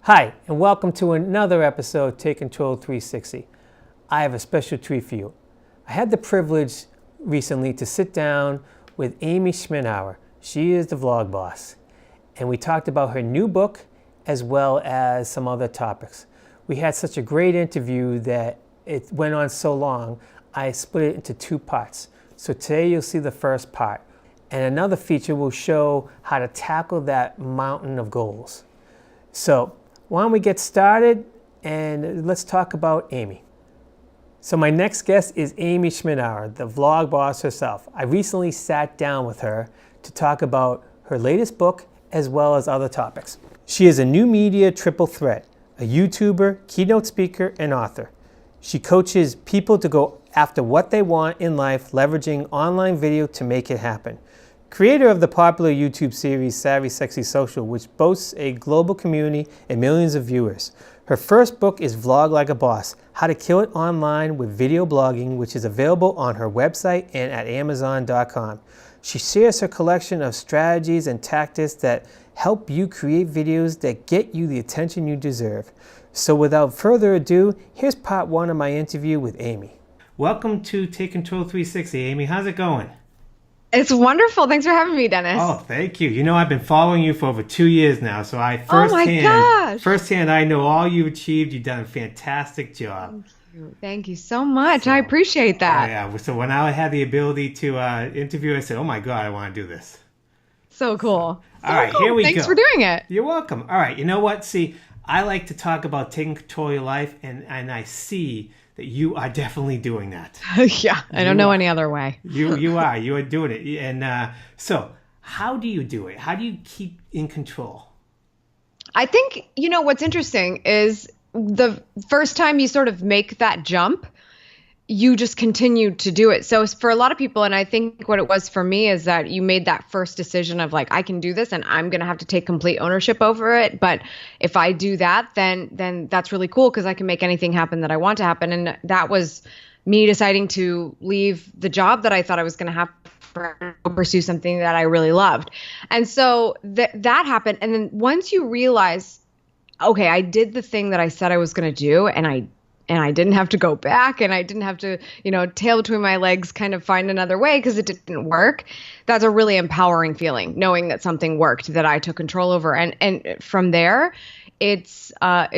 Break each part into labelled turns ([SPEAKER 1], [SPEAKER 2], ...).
[SPEAKER 1] Hi, and welcome to another episode of Take Control 360. I have a special treat for you. I had the privilege recently to sit down with Amy Schmittauer. She is the vlog boss. And we talked about her new book as well as some other topics. We had such a great interview that it went on so long, I split it into two parts. So today you'll see the first part. And another feature will show how to tackle that mountain of goals. So why don't we get started and let's talk about Amy. So my next guest is Amy Schmittauer, the vlog boss herself. I recently sat down with her to talk about her latest book as well as other topics. She is a new media triple threat, a YouTuber, keynote speaker, and author. She coaches people to go after what they want in life, leveraging online video to make it happen. Creator of the popular YouTube series Savvy Sexy Social, which boasts a global community and millions of viewers. Her first book is Vlog Like a Boss, How to Kill It Online with Video Blogging, which is available on her website and at Amazon.com. She shares her collection of strategies and tactics that help you create videos that get you the attention you deserve. So without further ado, here's part one of my interview with Amy. Welcome to Take Control 360, Amy. How's it going?
[SPEAKER 2] It's wonderful. Thanks for having me, Dennis.
[SPEAKER 1] Oh, thank you. You know, I've been following you for over 2 years now, so I firsthand I know all you've achieved. You've done a fantastic job.
[SPEAKER 2] Thank you so much. I appreciate that.
[SPEAKER 1] Yeah. So when I had the ability to interview, I said, oh my God, I want to do this.
[SPEAKER 2] So cool.
[SPEAKER 1] All right,
[SPEAKER 2] cool.
[SPEAKER 1] Here we go.
[SPEAKER 2] Thanks for doing it.
[SPEAKER 1] You're welcome. All right, you know what? See, I like to talk about taking control of your life, and I see that you are definitely doing that.
[SPEAKER 2] Yeah, I don't know any other way.
[SPEAKER 1] You are doing it. And so how do you do it? How do you keep in control?
[SPEAKER 2] I think, what's interesting is the first time you sort of make that jump, you just continue to do it. So for a lot of people, and I think what it was for me is that you made that first decision of like, I can do this and I'm going to have to take complete ownership over it. But if I do that, then that's really cool because I can make anything happen that I want to happen. And that was me deciding to leave the job that I thought I was going to have to pursue something that I really loved. And so that happened. And then once you realize, okay, I did the thing that I said I was going to do, and I didn't have to go back, and I didn't have to, tail between my legs, kind of find another way because it didn't work. That's a really empowering feeling, knowing that something worked that I took control over. And from there, it's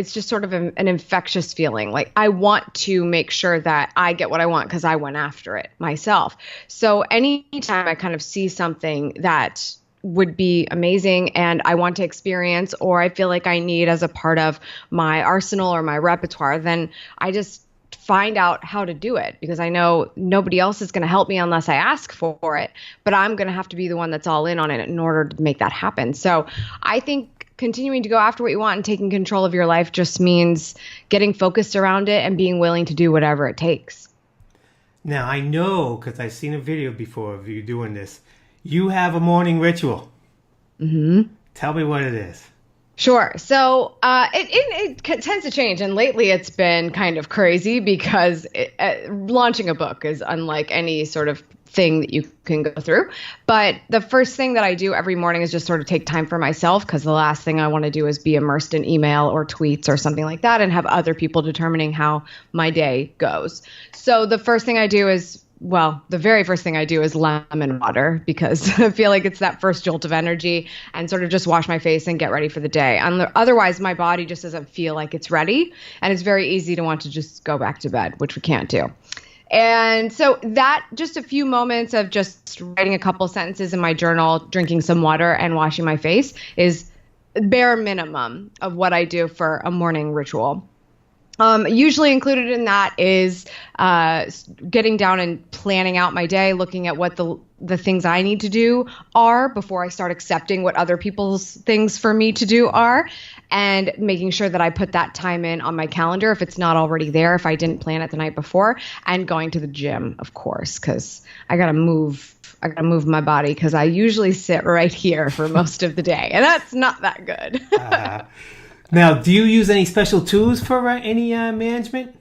[SPEAKER 2] just sort of an infectious feeling. Like I want to make sure that I get what I want because I went after it myself. So anytime I kind of see something that would be amazing and I want to experience, or I feel like I need as a part of my arsenal or my repertoire, then I just find out how to do it because I know nobody else is going to help me unless I ask for it, but I'm going to have to be the one that's all in on it in order to make that happen. So I think continuing to go after what you want and taking control of your life just means getting focused around it and being willing to do whatever it takes.
[SPEAKER 1] Now I know, because I've seen a video before of you doing this, you have a morning ritual.
[SPEAKER 2] Mm-hmm.
[SPEAKER 1] Tell me what it is.
[SPEAKER 2] Sure. So it tends to change. And lately it's been kind of crazy because launching a book is unlike any sort of thing that you can go through. But the first thing that I do every morning is just sort of take time for myself because the last thing I want to do is be immersed in email or tweets or something like that and have other people determining how my day goes. So the first thing I do is the very first thing I do is lemon water because I feel like it's that first jolt of energy and sort of just wash my face and get ready for the day. Otherwise, my body just doesn't feel like it's ready. And it's very easy to want to just go back to bed, which we can't do. And so that just a few moments of just writing a couple sentences in my journal, drinking some water and washing my face is bare minimum of what I do for a morning ritual. Usually included in that is getting down and planning out my day, looking at what the things I need to do are before I start accepting what other people's things for me to do are, and making sure that I put that time in on my calendar if it's not already there, if I didn't plan it the night before, and going to the gym, of course, because I gotta move my body because I usually sit right here for most of the day, and that's not that good.
[SPEAKER 1] Now, do you use any special tools for any time management?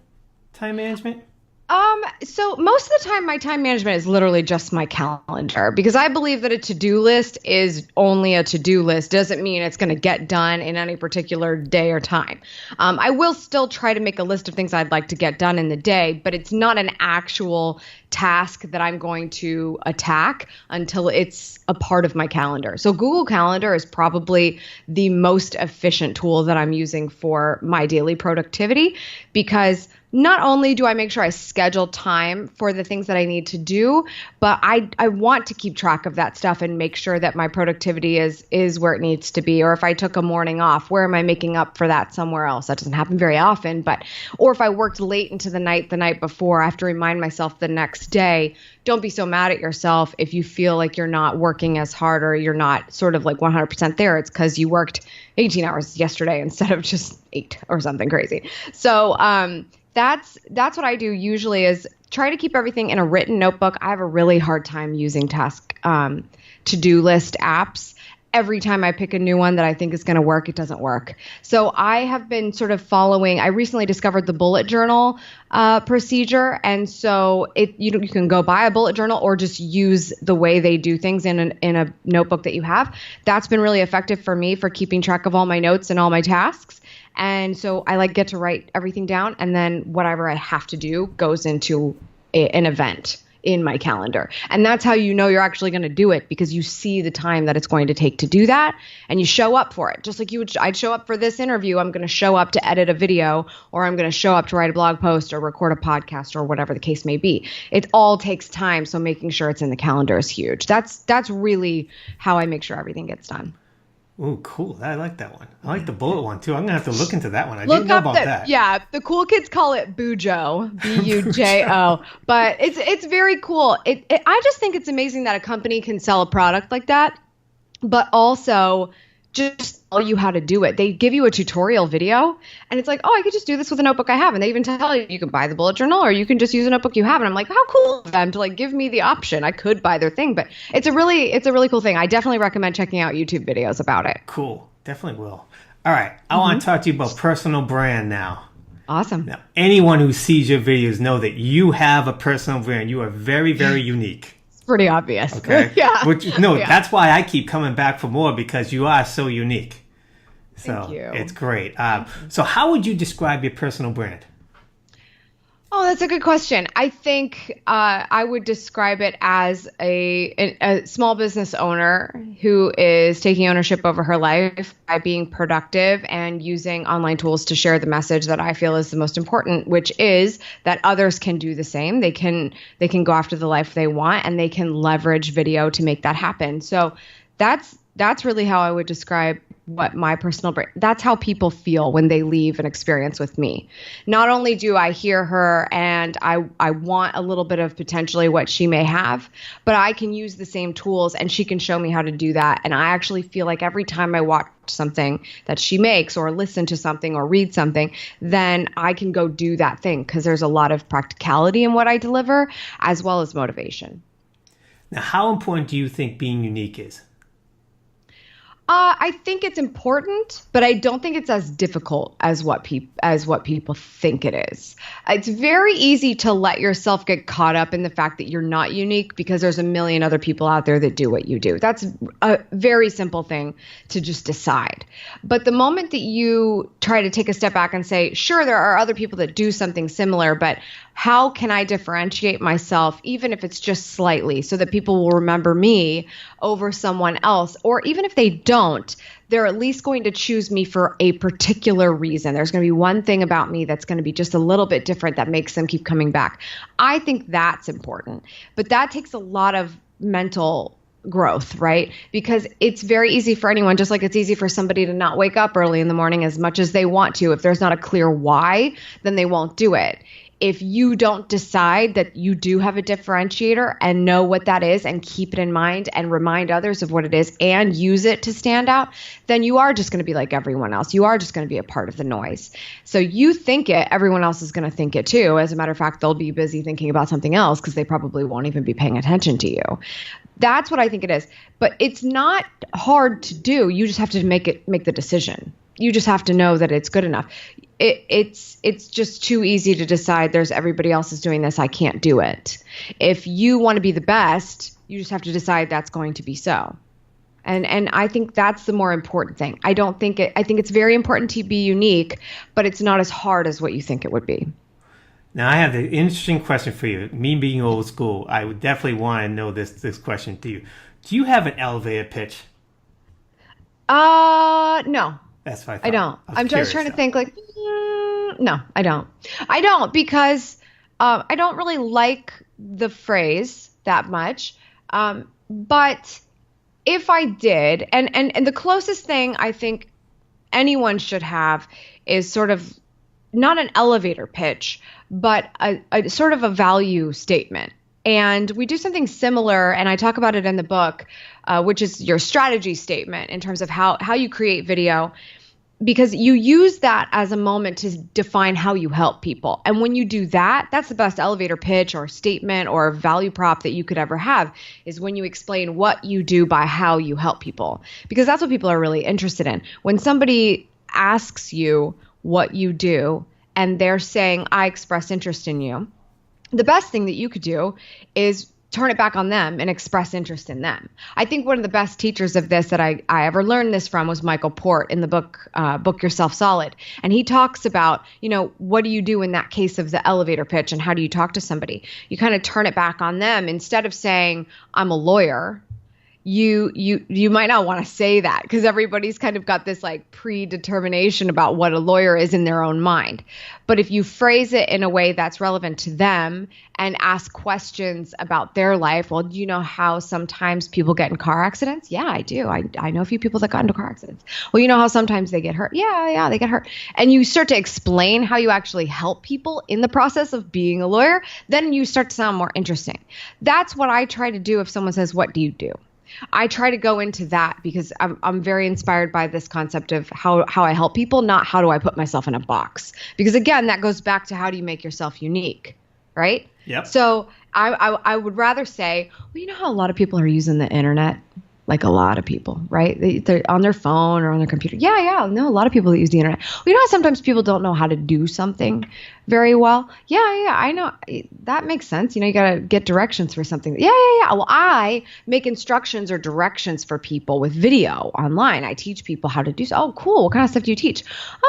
[SPEAKER 2] So most of the time, my time management is literally just my calendar because I believe that a to-do list is only a to-do list. Doesn't mean it's going to get done in any particular day or time. I will still try to make a list of things I'd like to get done in the day, but it's not an actual task that I'm going to attack until it's a part of my calendar. So Google Calendar is probably the most efficient tool that I'm using for my daily productivity because not only do I make sure I schedule time for the things that I need to do, but I want to keep track of that stuff and make sure that my productivity is where it needs to be. Or if I took a morning off, where am I making up for that somewhere else? That doesn't happen very often, or if I worked late into the night before, I have to remind myself the next day, don't be so mad at yourself if you feel like you're not working as hard or you're not sort of like 100% there. It's because you worked 18 hours yesterday instead of just 8 or something crazy. So, that's what I do usually is try to keep everything in a written notebook. I have a really hard time using to-do list apps. Every time I pick a new one that I think is going to work, it doesn't work. So I have been sort of I recently discovered the bullet journal procedure. And so you can go buy a bullet journal or just use the way they do things in a notebook that you have. That's been really effective for me for keeping track of all my notes and all my tasks. And so I get to write everything down, and then whatever I have to do goes into an event in my calendar. And that's how you know you're actually going to do it, because you see the time that it's going to take to do that and you show up for it. Just like I'd show up for this interview, I'm going to show up to edit a video, or I'm going to show up to write a blog post or record a podcast or whatever the case may be. It all takes time. So making sure it's in the calendar is huge. That's really how I make sure everything gets done.
[SPEAKER 1] Oh, cool. I like that one. I like the bullet one, too. I'm going to have to look into that one. I didn't know about that.
[SPEAKER 2] Yeah, the cool kids call it Bujo, Bujo. But it's very cool. I just think it's amazing that a company can sell a product like that, but also just tell you how to do it. They give you a tutorial video, and it's like, oh, I could just do this with a notebook I have. And they even tell you can buy the bullet journal, or you can just use a notebook you have. And I'm like, how cool of them to give me the option. I could buy their thing, but it's a really cool thing. I definitely recommend checking out YouTube videos about it.
[SPEAKER 1] Cool. Definitely will. All right. I want to talk to you about personal brand now.
[SPEAKER 2] Awesome.
[SPEAKER 1] Now, anyone who sees your videos know that you have a personal brand. You are very, very unique.
[SPEAKER 2] Pretty obvious.
[SPEAKER 1] Okay.
[SPEAKER 2] Yeah.
[SPEAKER 1] That's why I keep coming back for more, because you are so unique.
[SPEAKER 2] Thank you.
[SPEAKER 1] It's great. So how would you describe your personal brand?
[SPEAKER 2] Oh, that's a good question. I think I would describe it as a small business owner who is taking ownership over her life by being productive and using online tools to share the message that I feel is the most important, which is that others can do the same. They can go after the life they want, and they can leverage video to make that happen. So that's really how I would describe what my personal brand, that's how people feel when they leave an experience with me. Not only do I hear her and I want a little bit of potentially what she may have, but I can use the same tools and she can show me how to do that. And I actually feel like every time I watch something that she makes, or listen to something or read something, then I can go do that thing, because there's a lot of practicality in what I deliver as well as motivation.
[SPEAKER 1] Now, how important do you think being unique is?
[SPEAKER 2] I think it's important, but I don't think it's as difficult as what people think it is. It's very easy to let yourself get caught up in the fact that you're not unique because there's a million other people out there that do what you do. That's a very simple thing to just decide. But the moment that you try to take a step back and say, sure, there are other people that do something similar, but how can I differentiate myself, even if it's just slightly, so that people will remember me over someone else? Or even if they don't, they're at least going to choose me for a particular reason. There's going to be one thing about me that's going to be just a little bit different that makes them keep coming back. I think that's important. But that takes a lot of mental growth, right? Because it's very easy for anyone, just like it's easy for somebody to not wake up early in the morning as much as they want to. If there's not a clear why, then they won't do it. If you don't decide that you do have a differentiator and know what that is and keep it in mind and remind others of what it is and use it to stand out, then you are just going to be like everyone else. You are just going to be a part of the noise. So you think it, everyone else is going to think it too. As a matter of fact, they'll be busy thinking about something else because they probably won't even be paying attention to you. That's what I think it is. But it's not hard to do. You just have to make the decision. you just have to know that it's good enough. It's just too easy to decide there's everybody else is doing this, I can't do it. If you want to be the best, you just have to decide that's going to be so. And I think that's the more important thing. I think it's very important to be unique, but it's not as hard as what you think it would be.
[SPEAKER 1] Now I have an interesting question for you. Me being old school, I would definitely want to know this question to you. Do you have an elevator pitch?
[SPEAKER 2] No.
[SPEAKER 1] That's what I thought.
[SPEAKER 2] I don't. I'm just trying to think like, no, I don't. Because I don't really like the phrase that much. But if I did, and the closest thing I think anyone should have is sort of not an elevator pitch, but a sort of a value statement. And we do something similar, and I talk about it in the book, which is your strategy statement in terms of how you create video, because you use that as a moment to define how you help people. And when you do that, that's the best elevator pitch or statement or value prop that you could ever have, is when you explain what you do by how you help people, because that's what people are really interested in. When somebody asks you what you do and they're saying, I express interest in you, the best thing that you could do is turn it back on them and express interest in them. I think one of the best teachers of this that I ever learned this from was Michael Port in the book Yourself Solid. And he talks about, what do you do in that case of the elevator pitch and how do you talk to somebody? You kind of turn it back on them. Instead of saying, I'm a lawyer, you might not want to say that, because everybody's kind of got this like predetermination about what a lawyer is in their own mind. But if you phrase it in a way that's relevant to them and ask questions about their life, well, do you know how sometimes people get in car accidents? Yeah, I do. I know a few people that got into car accidents. Well, you know how sometimes they get hurt? Yeah, they get hurt. And you start to explain how you actually help people in the process of being a lawyer, then you start to sound more interesting. That's what I try to do if someone says, what do you do? I try to go into that because I'm very inspired by this concept of how I help people, not how do I put myself in a box. Because again, that goes back to how do you make yourself unique, right?
[SPEAKER 1] Yep.
[SPEAKER 2] So I would rather say, well, you know how a lot of people are using the internet? Like a lot of people, right? They're on their phone or on their computer. Yeah. No, a lot of people that use the internet. Well, you know how sometimes people don't know how to do something very well? Yeah, I know. That makes sense. You got to get directions for something. Yeah. Well, I make instructions or directions for people with video online. I teach people how to do so. Oh, cool. What kind of stuff do you teach?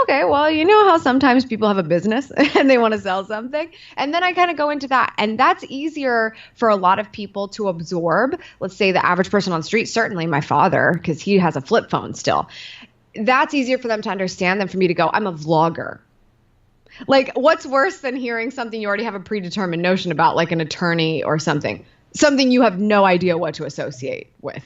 [SPEAKER 2] Okay, well, you know how sometimes people have a business and they want to sell something? And then I kind of go into that. And that's easier for a lot of people to absorb. Let's say the average person on the street, certainly my father, because he has a flip phone still. That's easier for them to understand than for me to go, I'm a vlogger. Like, what's worse than hearing something you already have a predetermined notion about, like an attorney or something you have no idea what to associate with,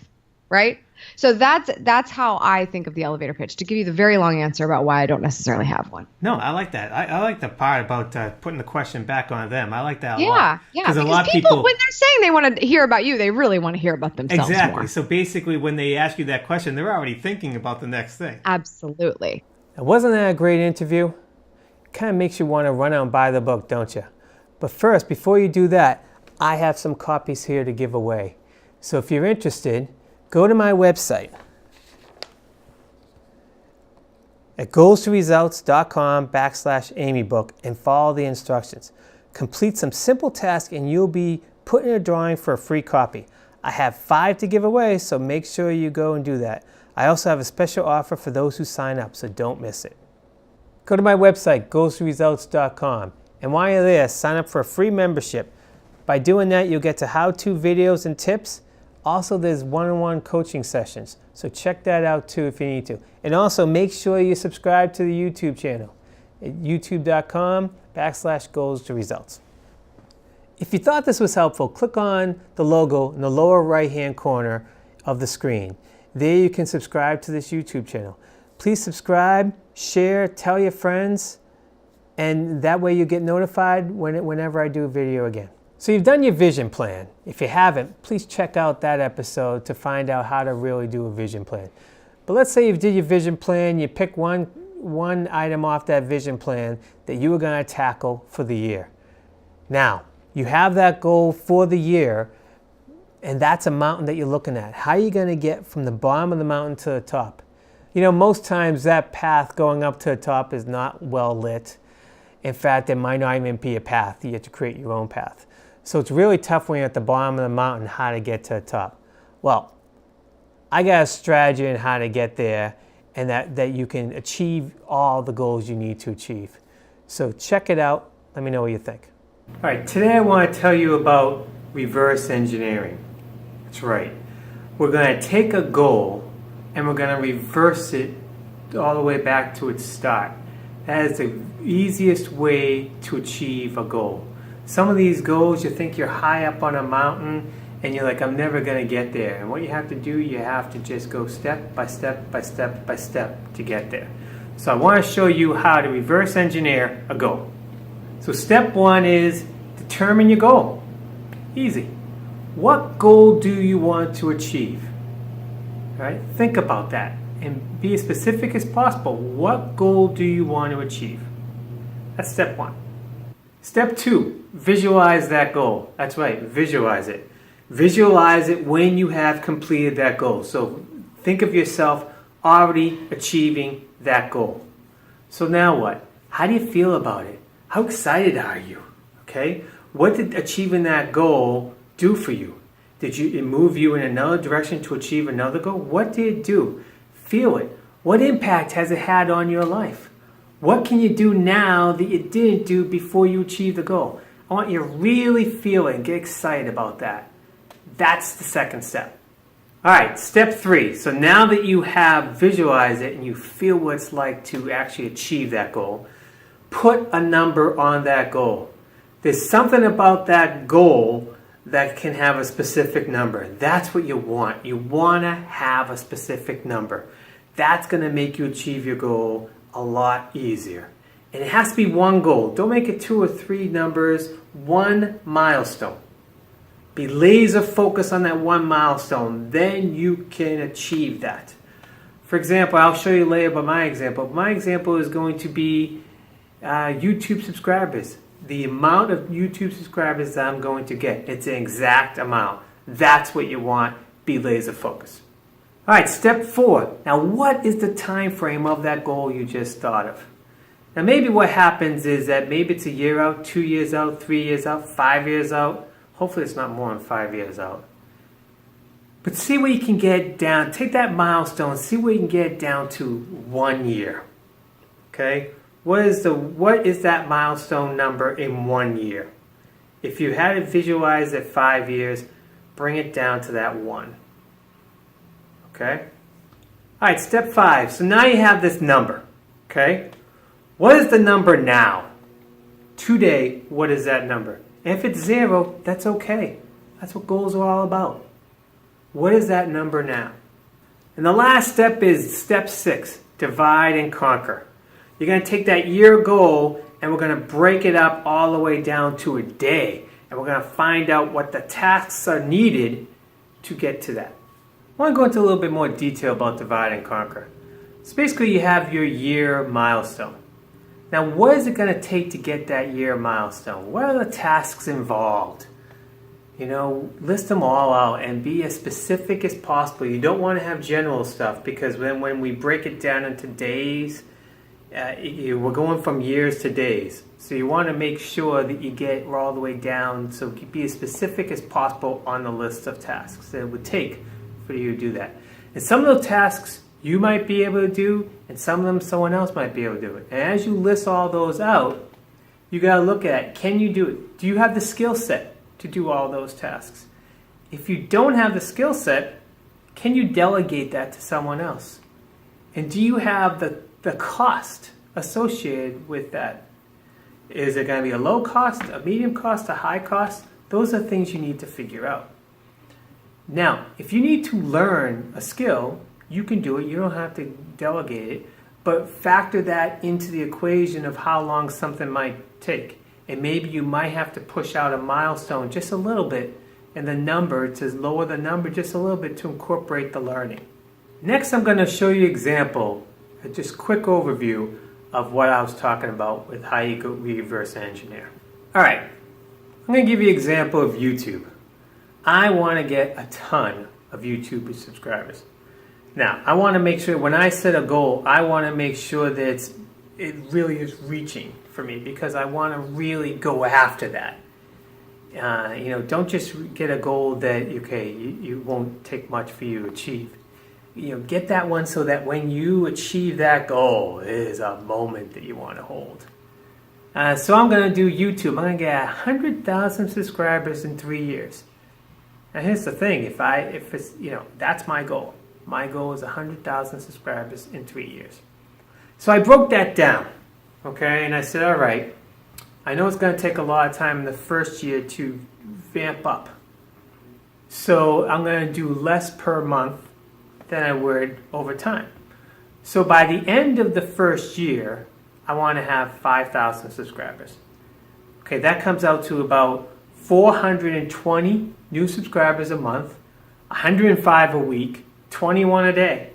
[SPEAKER 2] right? So that's how I think of the elevator pitch, to give you the very long answer about why I don't necessarily have one.
[SPEAKER 1] No, I like that. I like the part about putting the question back on them. I like that a lot.
[SPEAKER 2] Yeah, because a lot of people, when they're saying they want to hear about you, they really want to hear about themselves
[SPEAKER 1] exactly.
[SPEAKER 2] more.
[SPEAKER 1] So basically, when they ask you that question, they're already thinking about the next thing.
[SPEAKER 2] Absolutely.
[SPEAKER 1] Now, wasn't that a great interview? Kind of makes you want to run out and buy the book, don't you? But first, before you do that, I have some copies here to give away. So if you're interested, go to my website at goalsresults.com/AmyBook and follow the instructions. Complete some simple tasks and you'll be put in a drawing for a free copy. I have 5 to give away, so make sure you go and do that. I also have a special offer for those who sign up, so don't miss it. Go to my website, goalsresults.com, and while you're there, sign up for a free membership. By doing that, you'll get to how-to videos and tips. Also, there's one-on-one coaching sessions, so check that out too if you need to. And also, make sure you subscribe to the YouTube channel at youtube.com/goalsresults. If you thought this was helpful, click on the logo in the lower right-hand corner of the screen. There you can subscribe to this YouTube channel. Please subscribe, share, tell your friends, and that way you get notified whenever I do a video again. So you've done your vision plan. If you haven't, please check out that episode to find out how to really do a vision plan. But let's say you did your vision plan, you pick one item off that vision plan that you were going to tackle for the year. Now, you have that goal for the year, and that's a mountain that you're looking at. How are you going to get from the bottom of the mountain to the top? You know, most times that path going up to the top is not well lit. In fact, it might not even be a path. You have to create your own path. So it's really tough when you're at the bottom of the mountain how to get to the top. Well, I got a strategy on how to get there and that you can achieve all the goals you need to achieve. So check it out. Let me know what you think. All right, today I want to tell you about reverse engineering. That's right. We're going to take a goal and we're going to reverse it all the way back to its start. That is the easiest way to achieve a goal. Some of these goals, you think you're high up on a mountain and you're like, I'm never going to get there. And what you have to do, you have to just go step by step by step by step to get there. So I want to show you how to reverse engineer a goal. So step one is determine your goal. Easy. What goal do you want to achieve? All right? Think about that and be as specific as possible. What goal do you want to achieve? That's step one. Step two, visualize that goal. That's right, visualize it. Visualize it when you have completed that goal. So think of yourself already achieving that goal. So now what? How do you feel about it? How excited are you? Okay? What did achieving that goal do for you? Did it move you in another direction to achieve another goal? What did it do? Feel it. What impact has it had on your life? What can you do now that you didn't do before you achieved the goal? I want you to really feel it and get excited about that. That's the second step. All right, step three. So now that you have visualized it and you feel what it's like to actually achieve that goal, put a number on that goal. There's something about that goal that can have a specific number. That's what you want. You want to have a specific number. That's going to make you achieve your goal a lot easier. And it has to be one goal. Don't make it 2 or 3 numbers. One milestone. Be laser focused on that one milestone. Then you can achieve that. For example, I'll show you later about my example. My example is going to be YouTube subscribers. The amount of YouTube subscribers that I'm going to get. It's an exact amount. That's what you want. Be laser focused. All right, step 4. Now, what is the time frame of that goal you just thought of? Now, maybe what happens is that maybe it's a year out, 2 years out, 3 years out, 5 years out. Hopefully, it's not more than 5 years out. But see where you can get down. Take that milestone. See where you can get down to 1 year. Okay? What is that milestone number in 1 year? If you had it visualized at 5 years, bring it down to that 1. Okay? All right, step 5. So now you have this number. Okay? What is the number now? Today, what is that number? And if it's 0, that's okay. That's what goals are all about. What is that number now? And the last step is step 6. Divide and conquer. You're going to take that year goal and we're going to break it up all the way down to a day. And we're going to find out what the tasks are needed to get to that. I want to go into a little bit more detail about divide and conquer. So basically you have your year milestone. Now what is it going to take to get that year milestone? What are the tasks involved? You know, list them all out and be as specific as possible. You don't want to have general stuff because when we break it down into days, we're going from years to days. So you want to make sure that you get all the way down, so be as specific as possible on the list of tasks that it would take for you to do that. And some of those tasks you might be able to do, and some of them someone else might be able to do it. And as you list all those out, you got to look at, can you do it? Do you have the skill set to do all those tasks? If you don't have the skill set, can you delegate that to someone else? And do you have the cost associated with that? Is it going to be a low cost, a medium cost, a high cost? Those are things you need to figure out. Now, if you need to learn a skill, you can do it. You don't have to delegate it, but factor that into the equation of how long something might take. And maybe you might have to push out a milestone just a little bit and the number to lower the number just a little bit to incorporate the learning. Next, I'm going to show you an example, a just quick overview of what I was talking about with how you go reverse engineer. All right, I'm going to give you an example of YouTube. I want to get a ton of YouTube subscribers. Now, I want to make sure when I set a goal, I want to make sure that it really is reaching for me, because I want to really go after that. Don't just get a goal that, okay, you won't take much for you to achieve. Get that one so that when you achieve that goal, it is a moment that you want to hold. So I'm going to do YouTube. I'm going to get 100,000 subscribers in 3 years. Now here's the thing, if it's, that's my goal. My goal is 100,000 subscribers in 3 years. So I broke that down, okay? And I said, all right, I know it's going to take a lot of time in the first year to vamp up. So I'm going to do less per month than I would over time. So by the end of the first year, I want to have 5,000 subscribers. Okay, that comes out to about 420 new subscribers a month, 105 a week, 21 a day.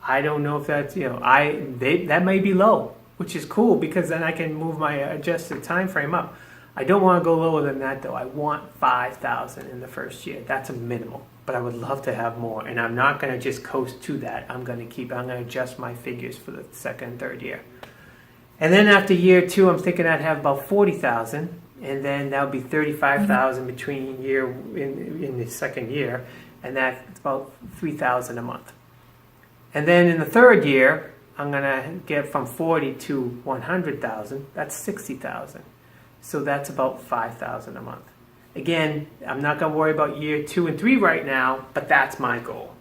[SPEAKER 1] I don't know if that's, that may be low, which is cool, because then I can move my adjusted time frame up. I don't want to go lower than that though. I want 5,000 in the first year. That's a minimal, but I would love to have more. And I'm not going to just coast to that. I'm going to adjust my figures for the second and third year. And then after year 2, I'm thinking I'd have about 40,000. And then that would be 35,000 between in the second year. And that's about 3,000 a month. And then in the third year, I'm going to get from 40 to 100,000. That's 60,000. So that's about 5,000 a month. Again, I'm not going to worry about year 2 and 3 right now, but that's my goal.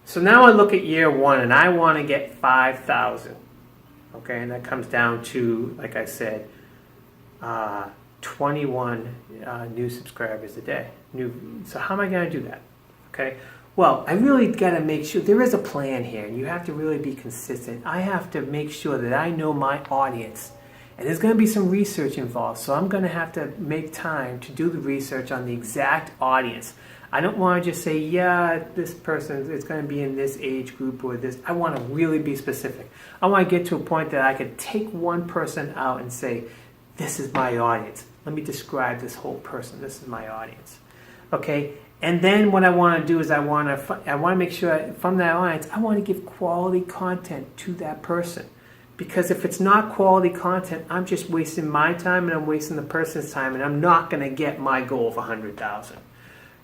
[SPEAKER 1] So now I look at year 1 and I want to get 5,000. Okay, and that comes down to, like I said, 21 new subscribers a day. So how am I going to do that? Okay, well, I really got to make sure there is a plan here, and you have to really be consistent. I have to make sure that I know my audience, and there's going to be some research involved, so I'm going to have to make time to do the research on the exact audience. I don't want to just say, yeah, this person is going to be in this age group or this. I want to really be specific. I want to get to a point that I could take one person out and say, this is my audience. Let me describe this whole person. This is my audience. Okay? And then what I want to do is I want to make sure from that audience, I want to give quality content to that person. Because if it's not quality content, I'm just wasting my time and I'm wasting the person's time, and I'm not going to get my goal of 100,000.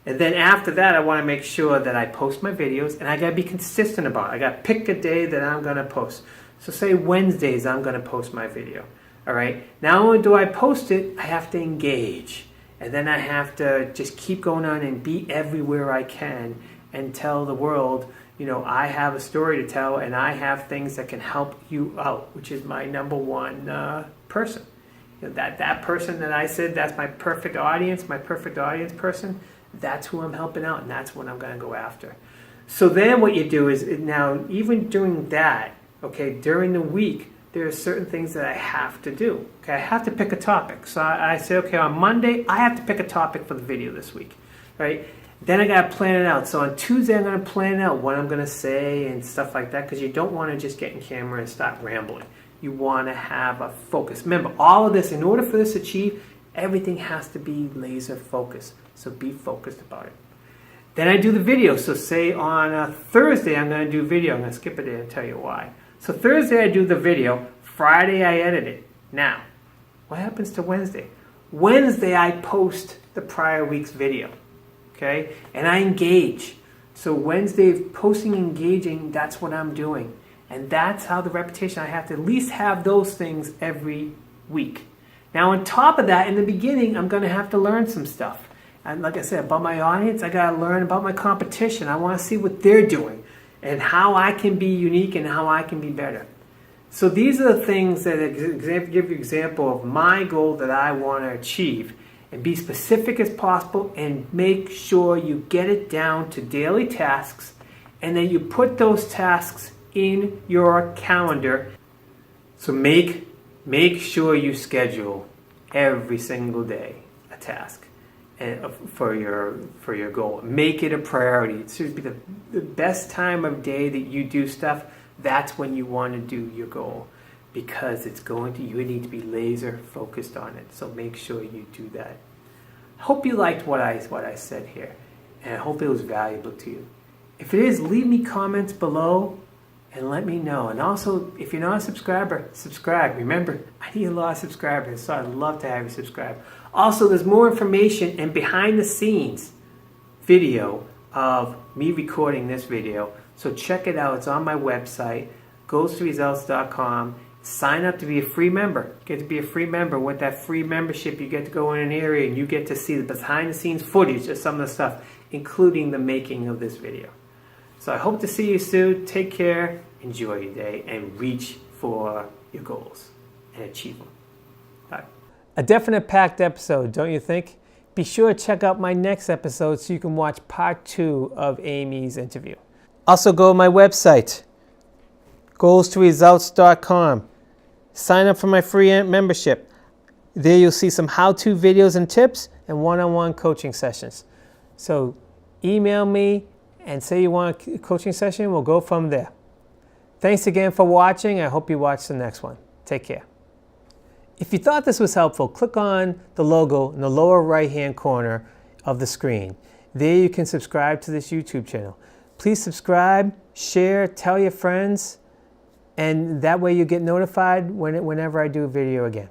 [SPEAKER 1] And then after that, I want to make sure that I post my videos, and I got to be consistent about it. I got to pick a day that I'm going to post. So say Wednesdays, I'm going to post my video. All right. Not only do I post it, I have to engage. And then I have to just keep going on and be everywhere I can and tell the world, I have a story to tell, and I have things that can help you out, which is my number one person. That person that I said, that's my perfect audience person, that's who I'm helping out, and that's what I'm going to go after. So then what you do is, now even doing that, okay, during the week, there are certain things that I have to do. Okay, I have to pick a topic. So I say, okay, on Monday, I have to pick a topic for the video this week, right? Then I got to plan it out. So on Tuesday, I'm going to plan out what I'm going to say and stuff like that, because you don't want to just get in camera and start rambling. You want to have a focus. Remember, all of this, in order for this to achieve, everything has to be laser focused. So be focused about it. Then I do the video. So say on Thursday, I'm going to do video. I'm going to skip it there and tell you why. So Thursday I do the video, Friday I edit it. Now, what happens to Wednesday? Wednesday I post the prior week's video, okay? And I engage. So Wednesday, posting, engaging, that's what I'm doing. And that's how the repetition, I have to at least have those things every week. Now on top of that, in the beginning, I'm going to have to learn some stuff. And like I said, about my audience, I got to learn about my competition. I want to see what they're doing, and how I can be unique and how I can be better. So these are the things that give you an example of my goal that I want to achieve, and be specific as possible, and make sure you get it down to daily tasks, and then you put those tasks in your calendar. So make sure you schedule every single day a task for your goal. Make it a priority. It should be the best time of day that you do stuff. That's when you want to do your goal, because you need to be laser focused on it. So make sure you do that. I hope you liked what I said here, and I hope it was valuable to you. If it is, leave me comments below and let me know. And also, if you're not a subscriber, subscribe. Remember, I need a lot of subscribers, so I'd love to have you subscribe. Also, there's more information and behind the scenes video of me recording this video. So check it out. It's on my website, goalstoresults.com. Sign up to be a free member. Get to be a free member. With that free membership, you get to go in an area and you get to see the behind the scenes footage of some of the stuff, including the making of this video. So I hope to see you soon. Take care, enjoy your day, and reach for your goals and achieve them. Bye. A definite packed episode, don't you think? Be sure to check out my next episode so you can watch part 2 of Amy's interview. Also go to my website, goalstoresults.com. Sign up for my free membership. There you'll see some how-to videos and tips and one-on-one coaching sessions. So email me and say you want a coaching session. We'll go from there. Thanks again for watching. I hope you watch the next one. Take care. If you thought this was helpful, click on the logo in the lower right-hand corner of the screen. There you can subscribe to this YouTube channel. Please subscribe, share, tell your friends, and that way you get notified whenever I do a video again.